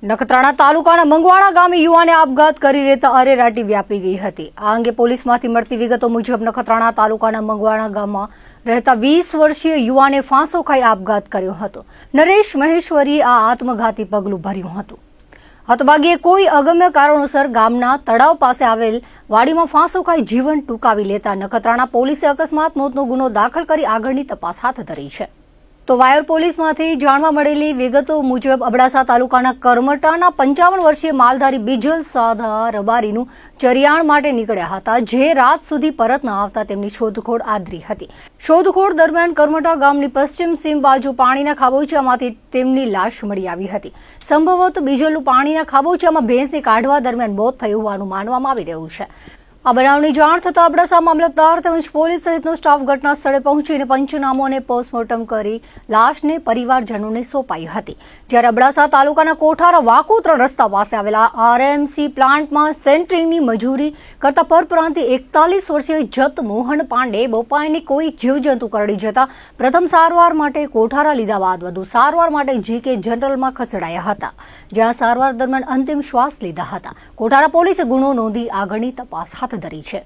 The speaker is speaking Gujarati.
નખત્રાણા તાલુકાના મંગવાણા ગામે યુવાને આપઘાત કરી લેતા અરેરાટી વ્યાપી ગઈ હતી. આ અંગે પોલીસમાંથી મળતી વિગતો મુજબ નખત્રાણા તાલુકાના મંગવાણા ગામમાં રહેતા 20 વર્ષીય યુવાને ફાંસો ખાઈ આપઘાત કર્યો હતો. નરેશ મહેશ્વરીએ આ આત્મઘાતી પગલું ભર્યું હતું. હતભાગ્યે કોઈ અગમ્ય કારણોસર ગામના તળાવ પાસે આવેલ વાડીમાં ફાંસો ખાઈ જીવન ટૂંકાવી લેતા નખત્રાણા પોલીસે અકસ્માત મોતનો ગુનો દાખલ કરી આગળની તપાસ હાથ ધરી છે. તો વાયર પોલીસમાંથી જાણવા મળેલી વિગતો મુજબ અબડાસા તાલુકાના કરમટાના 55 વર્ષીય માલધારી બીજલ સાધા રબારીનું ચરિયાણ માટે નીકળ્યા હતા, જે રાત સુધી પરત ન આવતા તેમની શોધખોળ આદરી હતી. શોધખોળ દરમિયાન કરમટા ગામની પશ્ચિમ સીમ બાજુ પાણીના ખાબોચિયામાંથી તેમની લાશ મળી આવી હતી. સંભવત બીજલનું પાણીના ખાબોચિયામાં ભેંસને કાઢવા દરમિયાન મોત થયું હોવાનું માનવામાં આવી રહ્યું છે. આ બનાવની જાણ થતાં અબડાસા મામલતદાર તેમજ પોલીસ સહિતનો સ્ટાફ ઘટના સ્થળે પહોંચીને પંચનામો અને પોસ્ટમોર્ટમ કરી લાશને પરિવારજનોને સોંપાઈ હતી. જ્યારે અબડાસા તાલુકાના કોઠારા વાકોત્ર રસ્તા પાસે આવેલા આરએમસી પ્લાન્ટમાં સેન્ટરિંગની મજૂરી કરતા પરપ્રાંતિ 41 વર્ષીય જત મોહન પાંડે બપોરને કોઈ જીવજંતુ કરડી જતા પ્રથમ સારવાર માટે કોઠારા લીધા બાદ વધુ સારવાર માટે જીકે જનરલમાં ખસેડાયા હતા, જ્યાં સારવાર દરમિયાન અંતિમ શ્વાસ લીધા હતા. કોઠારા પોલીસે ગુનો નોંધી આગળની તપાસ હાથ ધરી છે.